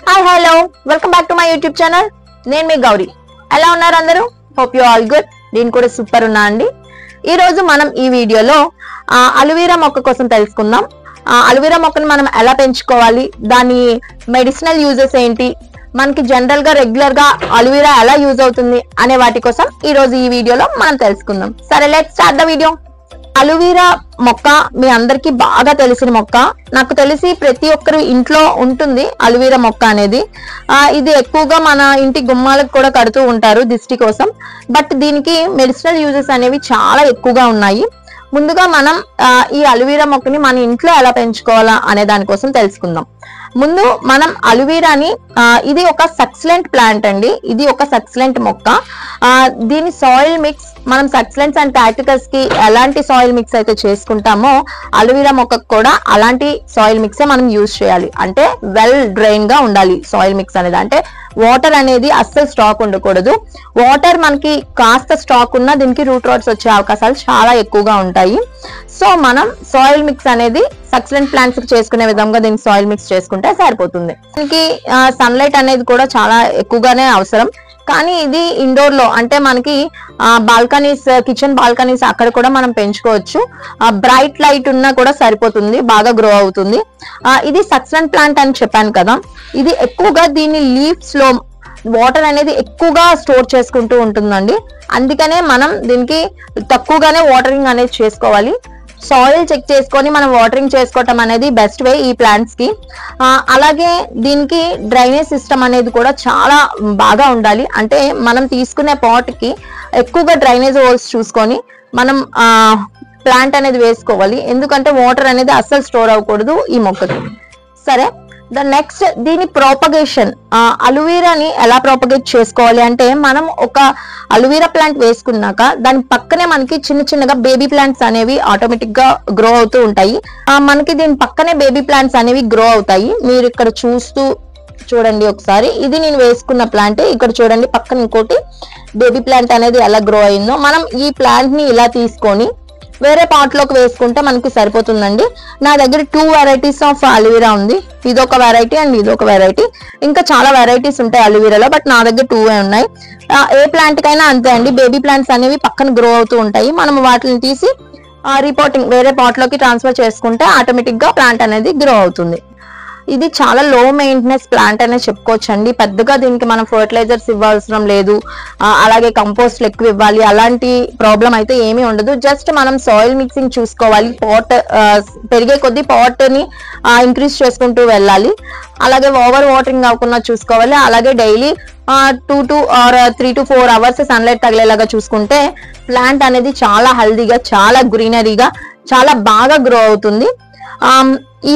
Hi hello welcome back to my YouTube channel. నేను మీ గౌరీ. ఎలా ఉన్నారు అందరూ? Hope you all good. నేను కూడా సూపర్ ఉన్నా అండి. ఈ రోజు మనం ఈ వీడియోలో అలోవెరా మొక్క కోసం తెలుసుకుందాం. అలోవెరా మొక్కను మనం ఎలా పెంచుకోవాలి, దాని మెడిసినల్ యూజెస్ ఏంటి, మనకి జనరల్ గా రెగ్యులర్ గా అలోవెరా ఎలా యూజ్ అవుతుంది అనే వాటి కోసం ఈ రోజు ఈ వీడియోలో మనం తెలుసుకుందాం. సరే, let's start the video. Aloe vera మొక్క మీ అందరికి బాగా తెలిసిన మొక్క. నాకు తెలిసి ప్రతి ఒక్కరు ఇంట్లో ఉంటుంది అలోవెరా మొక్క అనేది. ఇది ఎక్కువగా మన ఇంటి గుమ్మాలకు కూడా కడుతూ ఉంటారు దిష్టి కోసం. బట్ దీనికి మెడిసినల్ యూజెస్ అనేవి చాలా ఎక్కువగా ఉన్నాయి. ముందుగా మనం ఈ అలోవెరా మొక్కని మన ఇంట్లో ఎలా పెంచుకోవాలా అనే దానికోసం తెలుసుకుందాం. ముందు మనం అలోవెరాని, ఇది ఒక సక్సిలెంట్ ప్లాంట్ అండి. ఇది ఒక సక్సిలెంట్ మొక్క. దీని సాయిల్ మిక్స్ మనం సక్సిలెంట్స్ అండ్ క్యాక్టస్ కి ఎలాంటి సాయిల్ మిక్స్ అయితే చేసుకుంటామో అలోవెరా మొక్కకు కూడా అలాంటి సాయిల్ మిక్సే మనం యూజ్ చేయాలి. అంటే వెల్ డ్రైన్ గా ఉండాలి సాయిల్ మిక్స్ అనేది. అంటే వాటర్ అనేది అస్సలు స్టాక్ ఉండకూడదు. వాటర్ మనకి కాస్త స్టాక్ ఉన్నా దీనికి రూట్ రాట్స్ వచ్చే అవకాశాలు చాలా ఎక్కువగా ఉంటాయి. సో మనం సాయిల్ మిక్స్ అనేది సక్సిలెంట్ ప్లాంట్స్ కి చేసుకునే విధంగా దీనికి సాయిల్ మిక్స్ చేసుకుంటే సరిపోతుంది. దీనికి సన్లైట్ అనేది కూడా చాలా ఎక్కువగానే అవసరం. కానీ ఇది ఇండోర్ లో, అంటే మనకి బాల్కనీస్, కిచెన్ బాల్కనీస్ అక్కడ కూడా మనం పెంచుకోవచ్చు. బ్రైట్ లైట్ ఉన్నా కూడా సరిపోతుంది, బాగా గ్రో అవుతుంది. ఇది సక్సిలెంట్ ప్లాంట్ అని చెప్పాను కదా. ఇది ఎక్కువగా దీని లీవ్స్ లో వాటర్ అనేది ఎక్కువగా స్టోర్ చేసుకుంటూ ఉంటుందండి. అందుకనే మనం దీనికి తక్కువగానే వాటరింగ్ అనేది చేసుకోవాలి. సాయిల్ చెక్ చేసుకొని మనం వాటరింగ్ చేసుకోవటం అనేది బెస్ట్ వే ఈ ప్లాంట్స్ కి. అలాగే దీనికి డ్రైనేజ్ సిస్టమ్ అనేది కూడా చాలా బాగా ఉండాలి. అంటే మనం తీసుకునే పాట్ కి ఎక్కువగా డ్రైనేజ్ హోల్స్ చూసుకొని మనం ప్లాంట్ అనేది వేసుకోవాలి. ఎందుకంటే వాటర్ అనేది అస్సలు స్టోర్ అవ్వకూడదు ఈ మొక్కకి. సరే, ద నెక్స్ట్ దీని ప్రాపగేషన్. అలోవెరాని ఎలా ప్రాపగేట్ చేసుకోవాలి అంటే, మనం ఒక అలోవెరా ప్లాంట్ వేసుకున్నాక దాని పక్కనే మనకి చిన్న చిన్నగా బేబీ ప్లాంట్స్ అనేవి ఆటోమేటిక్ గా గ్రో అవుతూ ఉంటాయి. మనకి దీని పక్కనే బేబీ ప్లాంట్స్ అనేవి గ్రో అవుతాయి. మీరు ఇక్కడ చూడండి ఒకసారి. ఇది నేను వేసుకున్న ప్లాంట్. ఇక్కడ చూడండి పక్కన ఇంకోటి బేబీ ప్లాంట్ అనేది ఎలా గ్రో అయిందో. మనం ఈ ప్లాంట్ ని ఇలా తీసుకొని వేరే పాట్ లోకి వేసుకుంటే మనకి సరిపోతుందండి. నా దగ్గర 2 వెరైటీస్ ఆఫ్ అలోవెరా ఉంది. ఇదొక వెరైటీ అండ్ ఇదొక వెరైటీ. ఇంకా చాలా వెరైటీస్ ఉంటాయి అలోవెరాలో, బట్ నా దగ్గర 2 ఉన్నాయి. ఏ ప్లాంట్ కైనా అంతే అండి. బేబీ ప్లాంట్స్ అనేవి పక్కన గ్రో అవుతూ ఉంటాయి. మనం వాటిని తీసి రిపోర్టింగ్ వేరే పాట్ లోకి ట్రాన్స్ఫర్ చేసుకుంటే ఆటోమేటిక్ గా ప్లాంట్ అనేది గ్రో అవుతుంది. ఇది చాలా లో మెయింటెనెన్స్ ప్లాంట్ అనే చెప్పుకోవచ్చు అండి. పెద్దగా దీనికి మనం ఫర్టిలైజర్స్ ఇవ్వాల్సిన లేదు, అలాగే కంపోస్ట్ ఎక్కువ ఇవ్వాలి, అలాంటి ప్రాబ్లం అయితే ఏమీ ఉండదు. జస్ట్ మనం సాయిల్ మిక్సింగ్ చూసుకోవాలి. పాట్ పెరిగే కొద్దీ పాట్ ని ఇంక్రీజ్ చేసుకుంటూ వెళ్ళాలి. అలాగే ఓవర్ వాటరింగ్ అవ్వకుండా చూసుకోవాలి. అలాగే daily 2 to 3 to 4 hours sunlight తగిలేలాగా చూసుకుంటే ప్లాంట్ అనేది చాలా హెల్దీగా, చాలా గ్రీనరీగా, చాలా బాగా గ్రో అవుతుంది.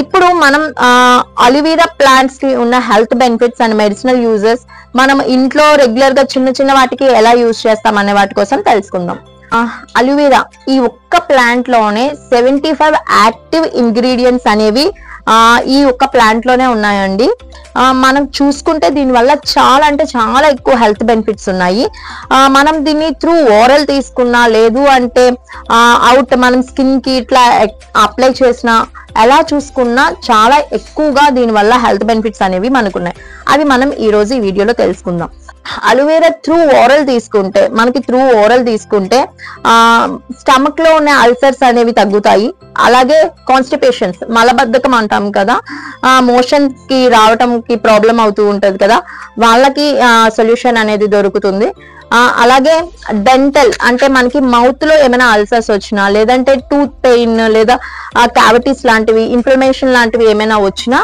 ఇప్పుడు మనం అలోవెరా ప్లాంట్స్ కి ఉన్న health benefits and medicinal uses మనం ఇంట్లో రెగ్యులర్ గా చిన్న చిన్న వాటికి ఎలా యూజ్ చేస్తాం అనే వాటి కోసం తెలుసుకుందాం. అలోవెరా ఈ ఒక్క ప్లాంట్ లోనే 75 యాక్టివ్ ఇంగ్రీడియంట్స్ అనేవి ఈ ఒక్క ప్లాంట్ లోనే ఉన్నాయండి. మనం చూసుకుంటే దీనివల్ల చాలా అంటే చాలా ఎక్కువ హెల్త్ బెనిఫిట్స్ ఉన్నాయి. మనం దీన్ని త్రూ ఓరల్ తీసుకున్నా, లేదు అంటే మనం స్కిన్ కి ఇట్లా అప్లై చేసినా, ఎలా చూసుకున్నా చాలా ఎక్కువగా దీనివల్ల హెల్త్ బెనిఫిట్స్ అనేవి మనకున్నాయి. అవి మనం ఈ రోజు ఈ వీడియోలో తెలుసుకుందాం. అలోవెరా త్రూ ఓరల్ తీసుకుంటే స్టమక్ లో ఉన్న అల్సర్స్ అనేవి తగ్గుతాయి. అలాగే కాన్స్టిపేషన్స్, మలబద్ధకం అంటాం కదా, మోషన్ కి రావటంకి ప్రాబ్లం అవుతూ ఉంటది కదా, వాళ్ళకి సొల్యూషన్ అనేది దొరుకుతుంది. అలాగే డెంటల్, అంటే మనకి మౌత్ లో ఏమైనా అల్సర్స్ వచ్చినా, లేదంటే టూత్ పెయిన్ లేదా క్యావిటీస్ లాంటివి, ఇన్ఫ్లమేషన్ లాంటివి ఏమైనా వచ్చినా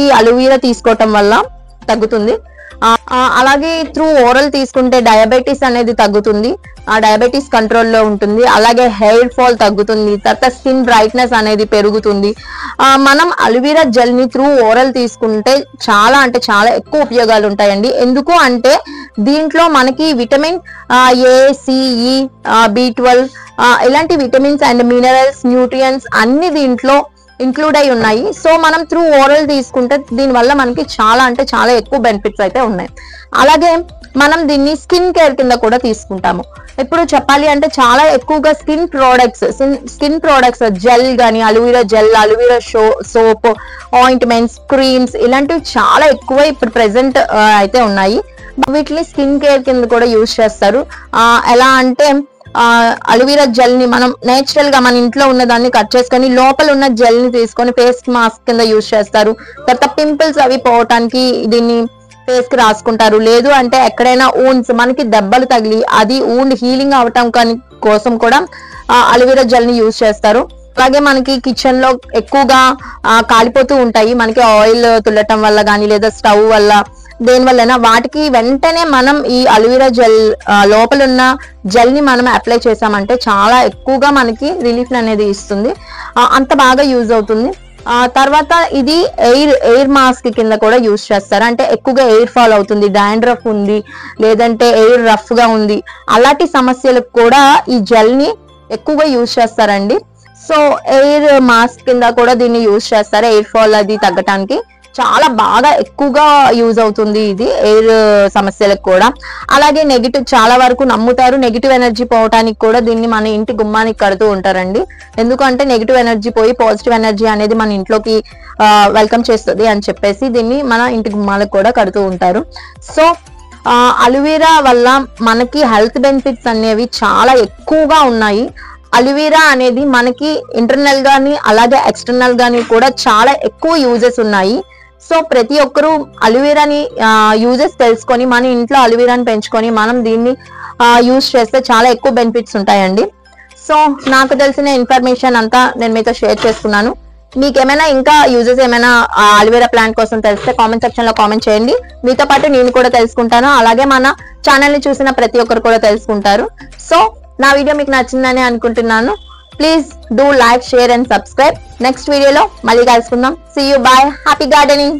ఈ అలోవెరా తీసుకోవటం వల్ల తగ్గుతుంది. అలాగే త్రూ ఓరల్ తీసుకుంటే డయాబెటీస్ అనేది తగ్గుతుంది. డయాబెటీస్ కంట్రోల్లో ఉంటుంది. అలాగే హెయిర్ ఫాల్ తగ్గుతుంది. తర్వాత స్కిన్ బ్రైట్నెస్ అనేది పెరుగుతుంది. మనం అలోవెరా జెల్ ని త్రూ ఓరల్ తీసుకుంటే చాలా అంటే చాలా ఎక్కువ ఉపయోగాలు ఉంటాయండి. ఎందుకు అంటే దీంట్లో మనకి vitamin A, C, E, B12 ఇలాంటి విటమిన్స్ అండ్ మినరల్స్, న్యూట్రియంట్స్ అన్ని దీంట్లో ఇంక్లూడ్ అయి ఉన్నాయి. సో మనం త్రూ ఓరల్ తీసుకుంటే దీనివల్ల మనకి చాలా అంటే చాలా ఎక్కువ బెనిఫిట్స్ అయితే ఉన్నాయి. అలాగే మనం దీన్ని స్కిన్ కేర్ కింద కూడా తీసుకుంటాము. ఇప్పుడు చెప్పాలి అంటే చాలా ఎక్కువగా స్కిన్ ప్రొడక్ట్స్ జెల్ గానీ, aloe vera gel, aloe vera soap, ointments, creams ఇలాంటివి చాలా ఎక్కువ ఇప్పుడు ప్రెసెంట్ అయితే ఉన్నాయి. వీటిని స్కిన్ కేర్ కింద కూడా యూజ్ చేస్తారు. ఎలా అంటే అలోవెరా జెల్ ని మనం నేచురల్ గా మన ఇంట్లో ఉన్న దాన్ని కట్ చేసుకొని లోపల ఉన్న జెల్ ని తీసుకొని ఫేస్ మాస్క్ కింద యూజ్ చేస్తారు. తర్వాత పింపుల్స్ అవి పోవటానికి దీన్ని ఫేస్ కి రాసుకుంటారు. లేదు అంటే ఎక్కడైనా ఊండ్స్ మనకి దెబ్బలు తగిలి అది ఊండ్ హీలింగ్ అవటం కోసం కూడా అలోవెరా జెల్ ని యూజ్ చేస్తారు. అలాగే మనకి కిచెన్ లో ఎక్కువగా కాలిపోతూ ఉంటాయి, మనకి ఆయిల్ తుల్లటం వల్ల కానీ లేదా స్టవ్ వల్ల దేని వల్లైనా వాటికి వెంటనే మనం ఈ అలోవెరా జెల్ లోపల ఉన్న జెల్ ని మనం అప్లై చేసామంటే చాలా ఎక్కువగా మనకి రిలీఫ్ అనేది ఇస్తుంది. అంత బాగా యూజ్ అవుతుంది. తర్వాత ఇది ఎయిర్ మాస్క్ కింద కూడా యూజ్ చేస్తారు. అంటే ఎక్కువగా ఎయిర్ ఫాల్ అవుతుంది, డాండ్రఫ్ ఉంది, లేదంటే ఎయిర్ రఫ్ గా ఉంది, అలాంటి సమస్యలకు కూడా ఈ జెల్ ని ఎక్కువగా యూజ్ చేస్తారండి. సో ఎయిర్ మాస్క్ కింద కూడా దీన్ని యూజ్ చేస్తారు. ఎయిర్ ఫాల్ అది తగ్గటానికి చాలా బాగా ఎక్కువగా యూజ్ అవుతుంది ఇది ఎయిర్ సమస్యలకు కూడా. అలాగే చాలా వరకు నమ్ముతారు నెగిటివ్ ఎనర్జీ పోవటానికి కూడా దీన్ని మన ఇంటి గుమ్మానికి కడుతూ ఉంటారండి. ఎందుకంటే నెగిటివ్ ఎనర్జీ పోయి పాజిటివ్ ఎనర్జీ అనేది మన ఇంట్లోకి వెల్కమ్ చేస్తుంది అని చెప్పేసి దీన్ని మన ఇంటి గుమ్మాలకు కూడా కడుతూ ఉంటారు. సో అలోవెరా వల్ల మనకి హెల్త్ బెనిఫిట్స్ అనేవి చాలా ఎక్కువగా ఉన్నాయి. అలోవెరా అనేది మనకి ఇంటర్నల్ గానీ అలాగే ఎక్స్టర్నల్ గానీ కూడా చాలా ఎక్కువ యూజెస్ ఉన్నాయి. సో ప్రతి ఒక్కరూ అలోవెరాని యూజెస్ తెలుసుకొని మన ఇంట్లో అలోవెరాని పెంచుకొని మనం దీన్ని యూజ్ చేస్తే చాలా ఎక్కువ బెనిఫిట్స్ ఉంటాయండి. సో నాకు తెలిసిన ఇన్ఫర్మేషన్ అంతా నేను మీతో షేర్ చేసుకున్నాను. మీకు ఏమైనా ఇంకా యూజెస్ ఏమైనా అలోవెరా ప్లాంట్ కోసం తెలిస్తే కామెంట్ సెక్షన్ లో కామెంట్ చేయండి. మీతో పాటు నేను కూడా తెలుసుకుంటాను, అలాగే మన ఛానల్ ని చూసిన ప్రతి ఒక్కరు కూడా తెలుసుకుంటారు. సో నా వీడియో మీకు నచ్చిందని అనుకుంటున్నాను. Please do like, share and subscribe. Next వీడియోలో మళ్ళీ కలుసుకుందాం. See you, bye, happy gardening.